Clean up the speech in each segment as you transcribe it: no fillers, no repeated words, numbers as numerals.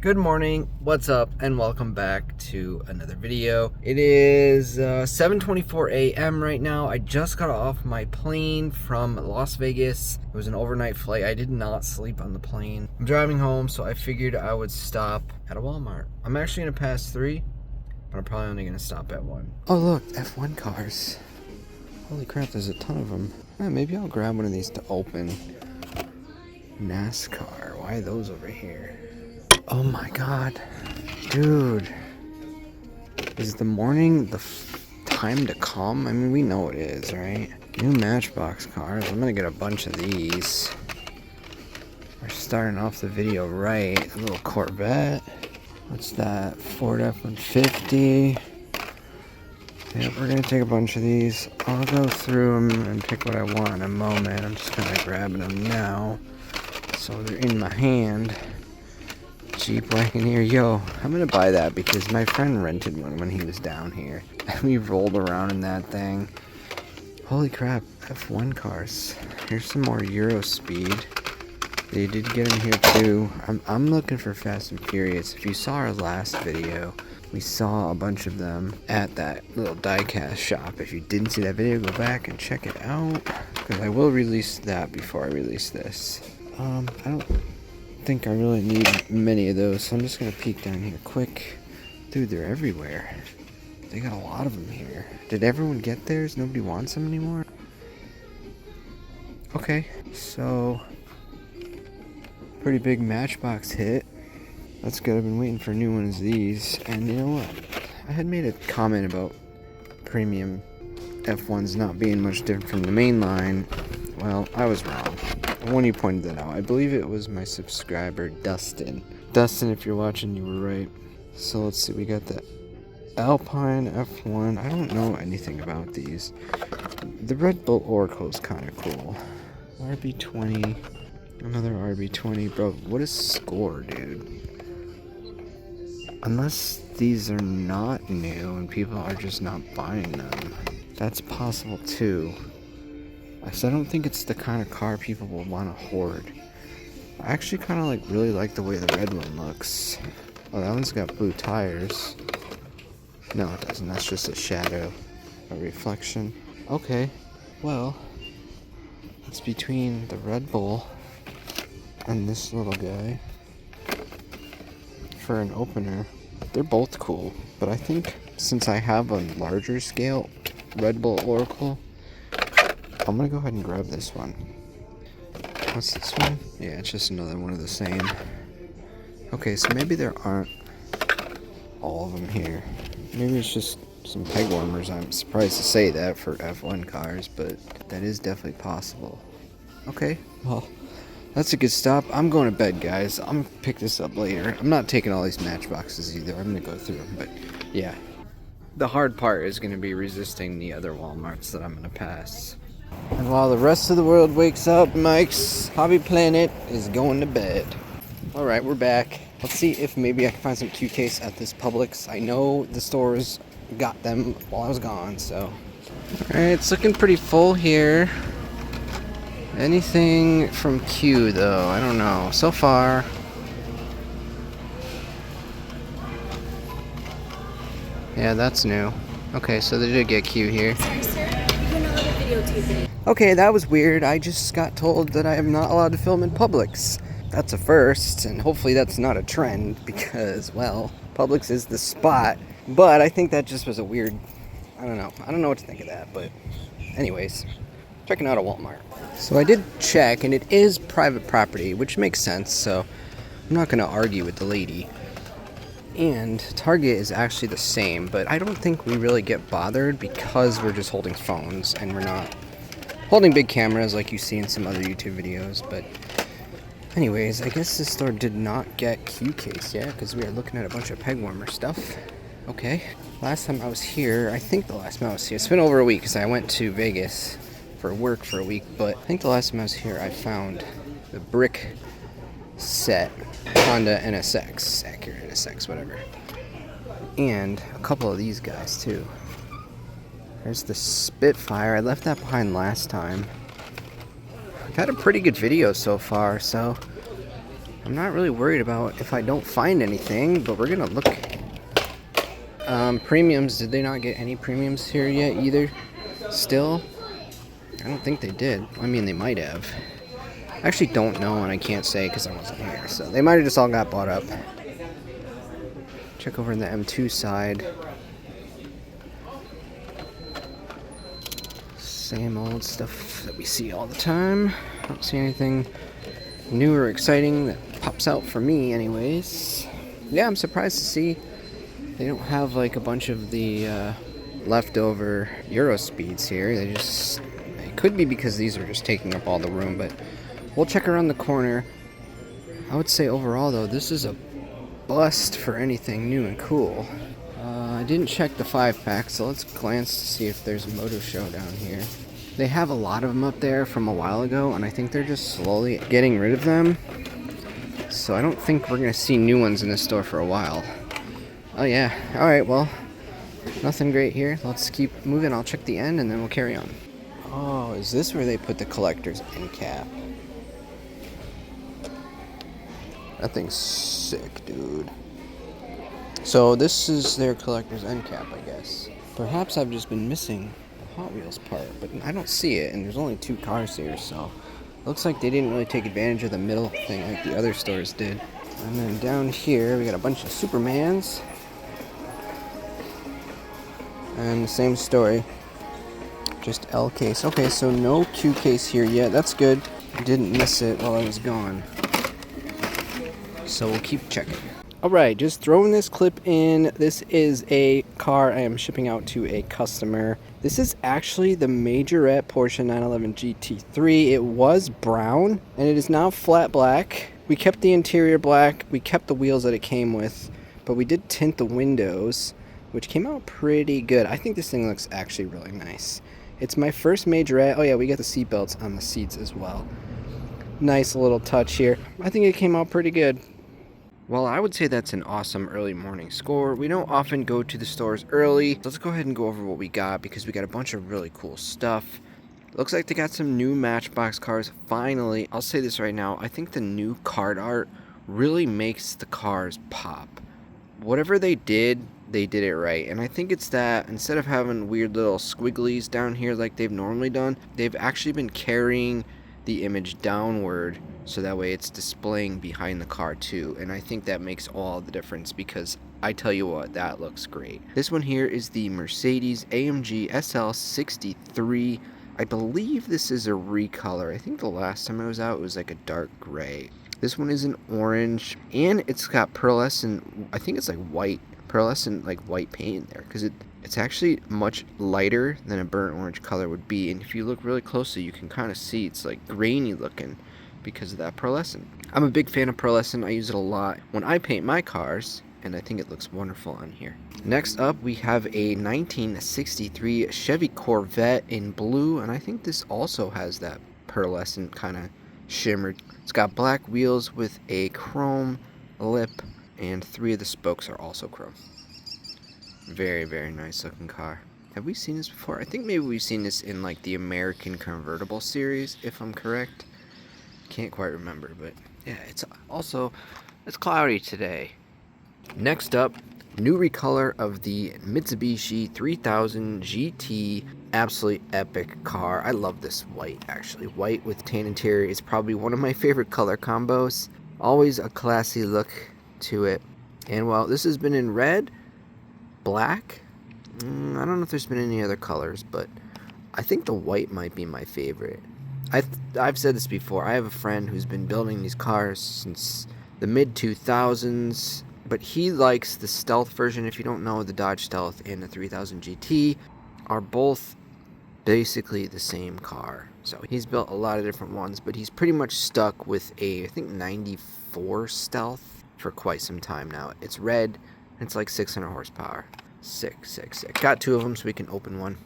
Good morning, what's up, and welcome back to another video. It is 7:24 a.m. right now. I just got off my plane from Las Vegas. It was an overnight flight. I did not sleep on the plane. I'm driving home, so I figured I would stop at a Walmart. I'm actually gonna pass 3, but I'm probably only gonna stop at 1. Oh look, F1 cars. Holy crap, there's a ton of them. Maybe I'll grab one of these to open. NASCAR, why are those over here? Oh my god, dude, is the morning the time to come? I mean, we know it is, right? New Matchbox cars. I'm gonna get a bunch of these. We're starting off the video right. A little Corvette. What's that? Ford F-150. Yep, we're gonna take a bunch of these. I'll go through them and pick what I want in a moment. I'm just kind of grabbing them now, so they're in my hand. Jeep Wagoneer, yo, I'm gonna buy that because my friend rented one when he was down here. And we rolled around in that thing. Holy crap, F1 cars. Here's some more Euro speed. They did get them here too. I'm looking for Fast and Furious. If you saw our last video, we saw a bunch of them at that little diecast shop. If you didn't see that video, go back and check it out, because I will release that before I release this. I don't think I really need many of those, so I'm just gonna peek down here quick. Dude, they're everywhere. They got a lot of them here. Did everyone get theirs? Nobody wants them anymore? Okay, so pretty big Matchbox hit. That's good. I've been waiting for new ones of these. And you know what? I had made a comment about premium F1s not being much different from the main line. Well, I was wrong. When you pointed that out, I believe it was my subscriber Dustin. Dustin, if you're watching, you were right. So let's see, we got the Alpine F1. I don't know anything about these. The Red Bull Oracle is kind of cool. RB20, another RB20, bro. What a score, dude! Unless these are not new and people are just not buying them, that's possible too. So I don't think it's the kind of car people will want to hoard. I actually kind of really like the way the red one looks. Oh, that one's got blue tires. No, it doesn't. That's just a shadow, a reflection. Okay, well, it's between the Red Bull and this little guy for an opener. They're both cool, but I think since I have a larger scale Red Bull Oracle, I'm gonna go ahead and grab this one. What's this one? Yeah, it's just another one of the same. Okay, so maybe there aren't all of them here. Maybe it's just some peg warmers. I'm surprised to say that for F1 cars, but that is definitely possible. Okay, well, that's a good stop. I'm going to bed, guys. I'm gonna pick this up later. I'm not taking all these Matchboxes either. I'm gonna go through them, but yeah. The hard part is gonna be resisting the other Walmarts that I'm gonna pass. And while the rest of the world wakes up, MikesHobbyPlanet is going to bed. Alright, we're back. Let's see if maybe I can find some Q-Case at this Publix. I know the stores got them while I was gone, so. Alright, it's looking pretty full here. Anything from Q, though? I don't know. So far. Yeah, that's new. Okay, so they did get Q here. Sorry, sir. You're not allowed to videotape it. Okay, that was weird. I just got told that I am not allowed to film in Publix. That's a first, and hopefully that's not a trend because, well, Publix is the spot. But I think that just was a weird, I don't know. I don't know what to think of that, but anyways, checking out a Walmart. So I did check, and it is private property, which makes sense, so I'm not going to argue with the lady. And Target is actually the same, but I don't think we really get bothered because we're just holding phones and we're not holding big cameras like you see in some other YouTube videos. But anyways, I guess this store did not get Q-Case yet because we are looking at a bunch of peg warmer stuff. Okay, last time I was here, I think the last time I was here, it's been over a week because I went to Vegas for work for a week, but I think the last time I was here I found the brick set Honda NSX, Acura NSX, whatever, and a couple of these guys too. There's the Spitfire. I left that behind last time. I've had a pretty good video so far, so I'm not really worried about if I don't find anything, but we're gonna look. Premiums, did they not get any premiums here yet either? Still? I don't think they did. I mean, they might have. I actually don't know, and I can't say because I wasn't here. So they might have just all got bought up. Check over in the M2 side. Same old stuff that we see all the time. Don't see anything new or exciting that pops out for me anyways. Yeah, I'm surprised to see they don't have like a bunch of the leftover Euro speeds here. It could be because these are just taking up all the room, but we'll check around the corner. I would say overall though, this is a bust for anything new and cool. I didn't check the 5-pack, so let's glance to see if there's a Moto Showdown here. They have a lot of them up there from a while ago, and I think they're just slowly getting rid of them. So I don't think we're going to see new ones in this store for a while. Oh yeah, alright, well, nothing great here. Let's keep moving. I'll check the end, and then we'll carry on. Oh, is this where they put the collector's end cap? That thing's sick, dude. So this is their collector's end cap, I guess. Perhaps I've just been missing the Hot Wheels part, but I don't see it, and there's only 2 cars here, so looks like they didn't really take advantage of the middle thing like the other stores did. And then down here, we got a bunch of Supermans. And the same story. Just L case. Okay, so no Q case here yet. That's good. I didn't miss it while I was gone. So we'll keep checking. Alright, just throwing this clip in. This is a car I am shipping out to a customer. This is actually the Majorette Porsche 911 GT3. It was brown, and it is now flat black. We kept the interior black. We kept the wheels that it came with, but we did tint the windows, which came out pretty good. I think this thing looks actually really nice. It's my first Majorette. Oh yeah, we got the seat belts on the seats as well. Nice little touch here. I think it came out pretty good. Well, I would say that's an awesome early morning score. We don't often go to the stores early. Let's go ahead and go over what we got because we got a bunch of really cool stuff. Looks like they got some new Matchbox cars. Finally, I'll say this right now. I think the new card art really makes the cars pop. Whatever they did it right. And I think it's that instead of having weird little squigglies down here like they've normally done, they've actually been carrying the image downward so that way it's displaying behind the car too, and I think that makes all the difference because I tell you what, that looks great. This one here is the Mercedes AMG SL63. I believe this is a recolor. I think the last time it was out it was like a dark gray. This one is an orange, and it's got pearlescent, I think it's like white, pearlescent like white paint in there because it's actually much lighter than a burnt orange color would be, and if you look really closely you can kind of see it's like grainy looking because of that pearlescent. I'm a big fan of pearlescent. I use it a lot when I paint my cars, and I think it looks wonderful on here. Next up we have a 1963 Chevy Corvette in blue, and I think this also has that pearlescent kind of shimmer. It's got black wheels with a chrome lip, and 3 of the spokes are also chrome. Very, very nice looking car. Have we seen this before? I think maybe we've seen this in like the American Convertible series, if I'm correct. Can't quite remember, but yeah, it's cloudy today. Next up, new recolor of the Mitsubishi 3000 GT. Absolutely epic car. I love this white, actually. White with tan interior is probably one of my favorite color combos. Always a classy look to it. And while this has been in red, black, I don't know if there's been any other colors, but I think the white might be my favorite. I've said this before. I have a friend who's been building these cars since the mid-2000s, but he likes the Stealth version. If you don't know, the Dodge Stealth and the 3000 GT are both basically the same car. So he's built a lot of different ones, but he's pretty much stuck with a, I think, 94 Stealth for quite some time now. It's red, and it's like 600 horsepower. Sick. Got 2 of them so we can open one.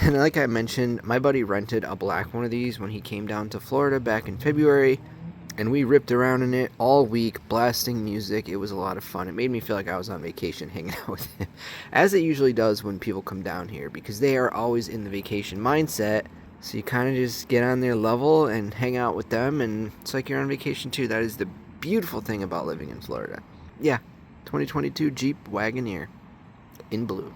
And like I mentioned, my buddy rented a black one of these when he came down to Florida back in February, and we ripped around in it all week, blasting music. It was a lot of fun. It made me feel like I was on vacation hanging out with him, as it usually does when people come down here, because they are always in the vacation mindset. So you kind of just get on their level and hang out with them, and it's like you're on vacation too. That is the beautiful thing about living in Florida. Yeah, 2022 Jeep Wagoneer in blue.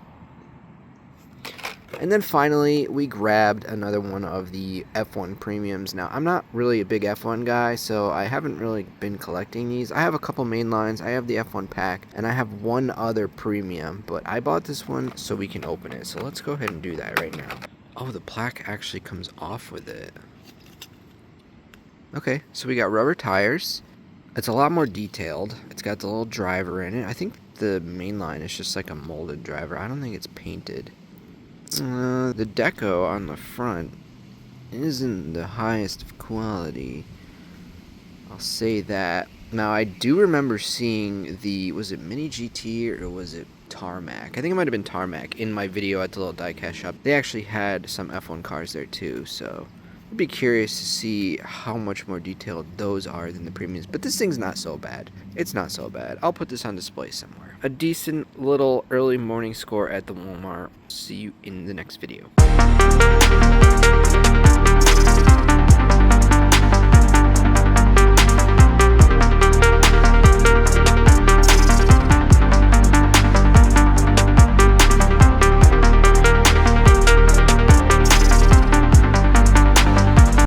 And then finally, we grabbed another one of the F1 premiums. Now, I'm not really a big F1 guy, so I haven't really been collecting these. I have a couple main lines, I have the F1 pack, and I have one other premium, but I bought this one so we can open it. So let's go ahead and do that right now. Oh, the plaque actually comes off with it. Okay, so we got rubber tires. It's a lot more detailed. It's got the little driver in it. I think the main line is just like a molded driver. I don't think it's painted. The deco on the front isn't the highest of quality. I'll say that. Now, I do remember seeing the, was it Mini GT or was it Tarmac? I think it might have been Tarmac in my video at the little diecast shop. They actually had some F1 cars there too, so I'd be curious to see how much more detailed those are than the premiums. But this thing's not so bad. It's not so bad. I'll put this on display somewhere. A decent little early morning score at the Walmart. See you in the next video.